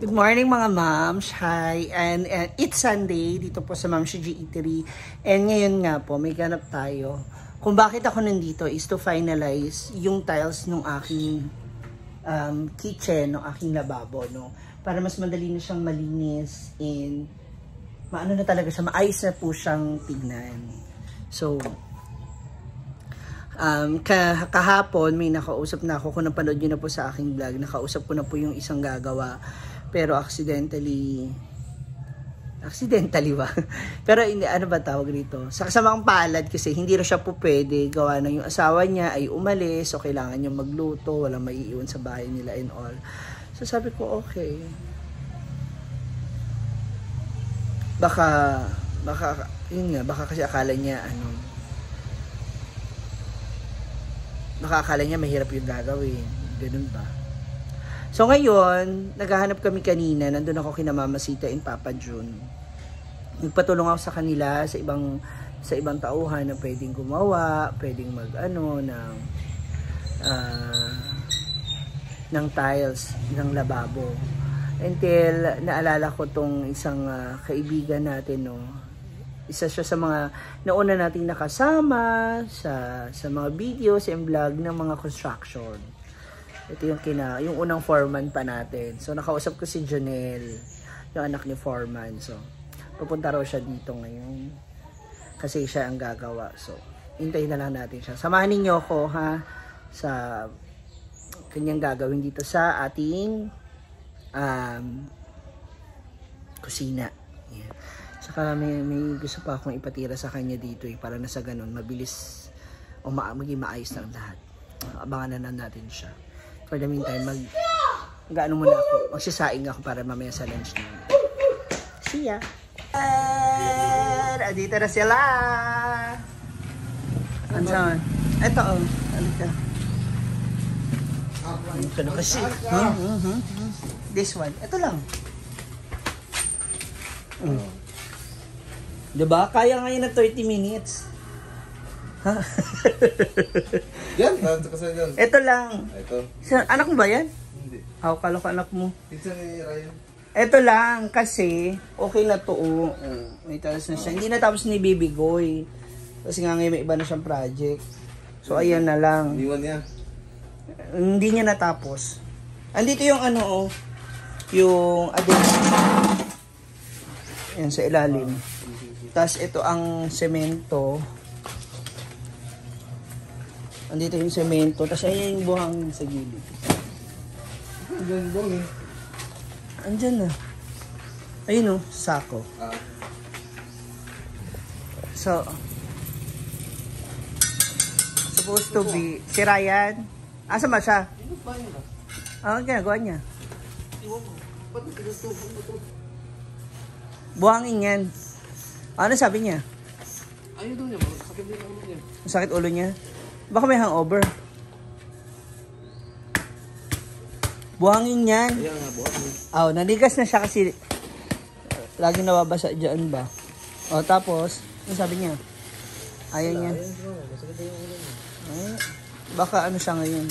Good morning mga moms. Hi. And it's Sunday dito po sa Ma'am Shiji Eatery. And ngayon nga po, may ganap tayo. Kung bakit ako nandito is to finalize yung tiles ng aking kitchen, ng aking lababo, no? Para mas madali na siyang malinis and maano na talaga siya, maayos na po siyang tignan. So, kahapon may nakausap na ako, kung napanood nyo na po sa aking vlog, nakausap ko na po yung isang gagawa, pero accidentally ba? Pero hindi, ano ba tawag dito? Sa kasamang palad kasi hindi na siya po pwede, gawa na yung asawa niya ay umalis, so kailangan niya magluto, walang maiiwan sa bahay nila and all. So sabi ko, okay. Baka yun nga, baka kasi akala niya mahirap yung gagawin. Ganun ba? So ngayon, naghahanap kami kanina. Nandun ako kina Mama Sita and Papa Jun. Nagpatulong ako sa kanila sa ibang tauhan na pwedeng gumawa, pwedeng ng tiles ng lababo. Until naalala ko tong isang kaibigan natin, no. Isa siya sa mga nauna nating nakasama sa mga videos and vlog ng mga construction. Ito yung unang foreman pa natin. So nakausap ko si Jonel, yung anak ni foreman. So pupunta raw siya dito ngayon kasi siya ang gagawa. So hintayin na lang natin siya. Samahan niyo ako sa kanyang gagawin dito sa ating kusina. Yeah. Saka may gusto pa akong ipatira sa kanya dito para na sa ganun mabilis o maging maayos ng lahat. Abangan na natin siya. For the meantime, mag-ano muna ako. Magsisaing ako para mamaya sa lunch na. See ya! Dito na sila! Ansan? Ito oh. Alika. Ito na kasi. This one. Ito lang. Diba? Kaya ngayon na 30 minutes. Ha? Yan, kasi yan. Ito lang. Ito. Anak mo ba yan? Hindi. Kala ko anak mo. Pizza ni Ryan. Ito lang kasi okay na to. May talas na siya. Hindi na tapos ni Bibigoy. Kasi nga ngayon may iba na siyang project. So ayan na lang. Iwan niya. Hindi niya natapos. Andito yung yung yan sa ilalim. Tapos ito ang semento. Andito yung semento. Tapos ayan yung buhangin sa gilid. Gandong eh. Andyan na. Ayun o, sako. So, supposed to be, si Ryan. Asa ba siya? Ang ginagawa niya? Buhangin yan. Ano sabi niya? Ayaw daw niya, sakit din ulo niya. Sakit ulo niya? Baka may hangover. Buhangin yan. Ayan nga, buhangin. Naligas na siya kasi laging nababasa dyan ba. Tapos, ano sabi niya? Ayaw niya. Baka ano siya ngayon.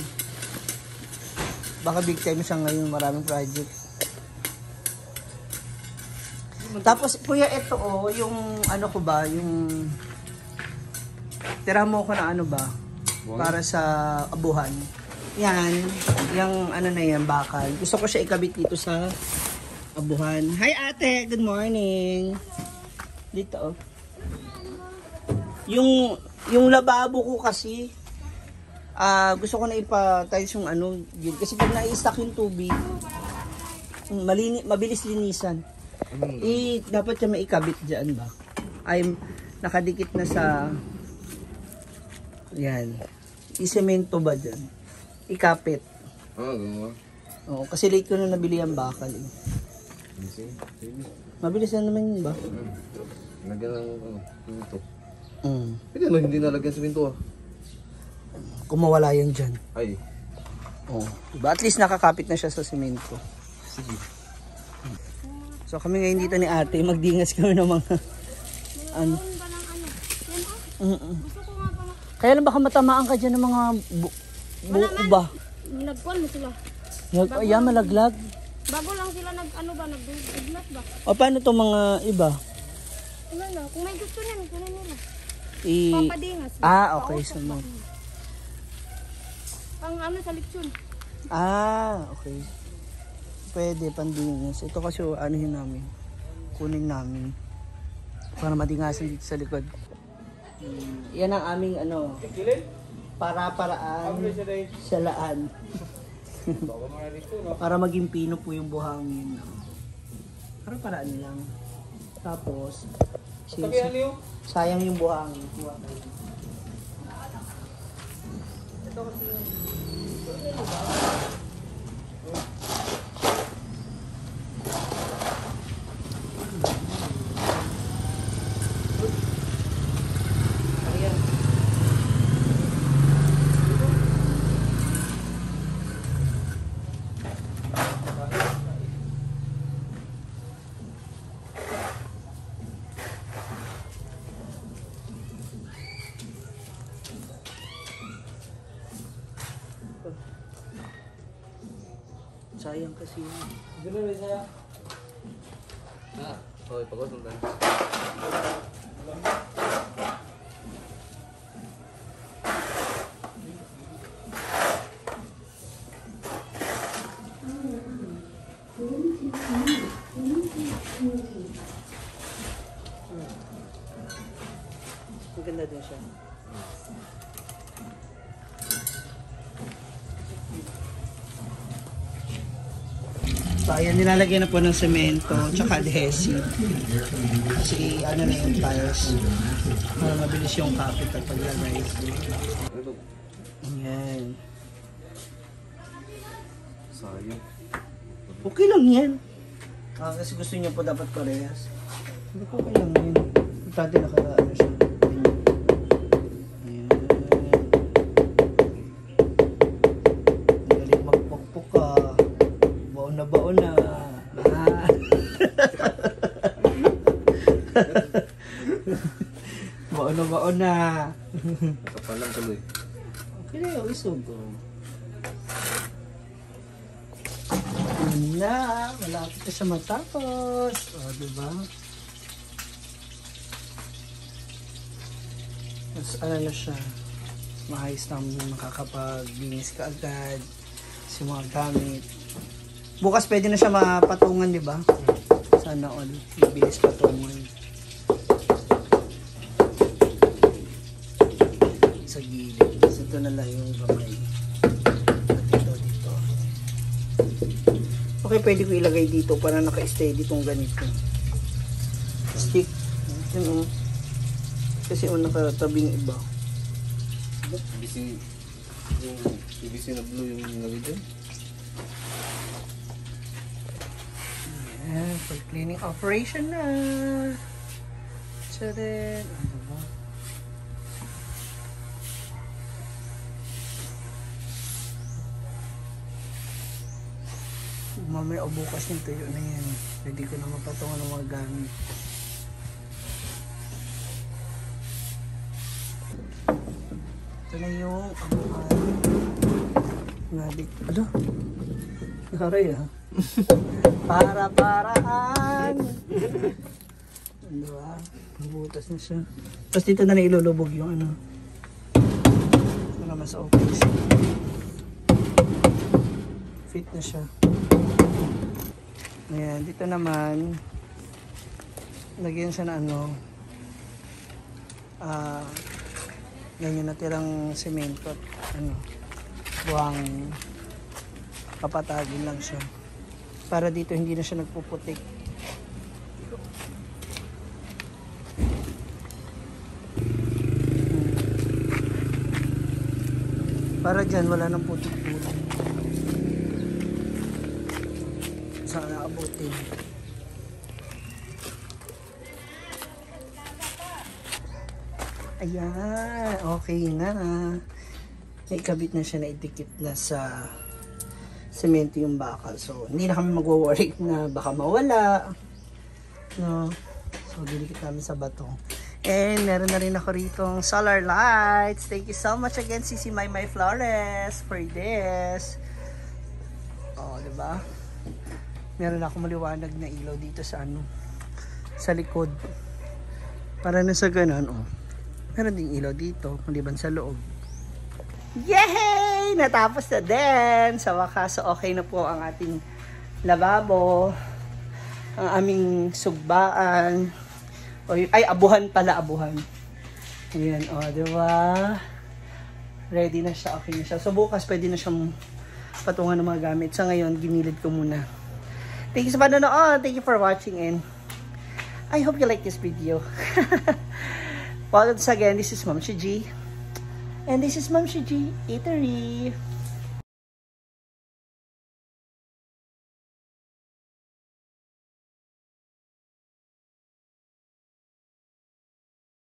Baka big time siya ngayon. Maraming project. Tapos, kuya, ito yung ano ko ba, yung tira mo ko na ano ba, para sa abuhan. Yan, yung ano na yan, bakal. Gusto ko siya ikabit dito sa abuhan. Hi ate, good morning. Dito. Yung lababo ko kasi, gusto ko na ipa-tiles yung kasi pag na-i-stack yung tubig, mabilis linisan. Dapat siya maikabit dyan ba? Ay, nakadikit na sa yan. Isemento ba dyan? Ikapit. Gano'n. Oo, kasi late ko na nabili ang bakal eh. Mabilis na naman yun ba? Lagyan ng pinto. Pwede naman hindi nalagyan sa pinto Kung mawala yan dyan. Ay. Diba? At least nakakapit na siya sa semento. Sige. So kami ngayon dito ni ate, magdingas kami ng mga Kaya lang baka matamaan ka dyan ng mga buko ba? Nagkuhan mo sila. Ayan, malaglag. Bago lang sila nag-biglas ba? O paano itong mga iba? Ano na, kung may gusto niyan, kunin nila. I... Papadingas. Okay. So, Pang ano sa lechon. okay. Pwede, pandingas. Ito kasi anuhin namin. Kunin namin. Para madingasan dito sa likod. Yan ang aming para-paraan sa laan. Para maging pino po yung buhangin. Para-paraan lang. Tapos, sayang yung buhangin. Ito kasi sayang kasi yun. Okay, pagod ng tayo. Maganda din siya. So, ayan, nilalagyan na po ng semento tsaka adhesive. Kasi ano na yung tiles. Para mabilis yung kapit at paglagay. Ayan. Sayang. Okay lang yan. Kasi gusto niyo po dapat parehas. Hindi ko okay lang yan. Importante naka-ano siya. Ayan. Ang galing magpukpuk ka. Baon na baon na. Baon na baon na. Kapal lang tuloy. Okay na yung isog ko. Yun na. Malapit na siya matapos. O, diba? Mas ano na siya. Maayos na makakapag-linis ka agad. Sa mga gamit. Bukas pwede na siya mapatungan, di ba? Sana all. Mabilis patungan. Sa gilid. Kasi ito na lang yung gamay. At dito. Okay, pwede ko ilagay dito para naka-steady itong ganito. Stick. Yun o. Kasi nakatabing iba. PVC na blue yung nilagay dyan. Ayan, full cleaning operation na. Tcharin. Ano ba? Mamaya o bukas yung tuyo na yan. Pwede ko na mapatungan ng mga gamit. Ito na yung ano? Naray ah. Para-paraan. Ano ba? Butas na siya. Tapos dito na ilulubog yung ano. Para mas okay siya. Fit na siya. Ayan, dito naman lagyan siya na ano ganyan natirang semento at ano buwang kapatagin lang siya para dito hindi na siya nagpuputik. Para dyan wala nang putik-putik. Sana abutin. Ayan, okay na. May kabit na siya na idikit na sa semento yung bakal. So, hindi na kami magwo-worry na baka mawala. No? So, dinikit namin sa bato. And meron na rin ako rito solar lights. Thank you so much again, Sisi Maymay Flores, for this. Oh, diba? meron ako maliwanag na ilaw dito sa ano, sa likod. Para na sa ganun, oh. Meron ding ilaw dito, maliban sa loob. Yay! Natapos na din! Sa wakas, so okay na po ang ating lababo. Ang aming sugbaan. Ay, abuhan pala, abuhan. Ayan, o, diba? Ready na siya, okay na siya. So, bukas pwede na siyang patungan ng mga gamit. Sa ngayon, ginilid ko muna. Thank you sa panonood. Thank you for watching and I hope you like this video. Once again, this is Ma'am Shi G. And this is Ma'am Shi G Eatery.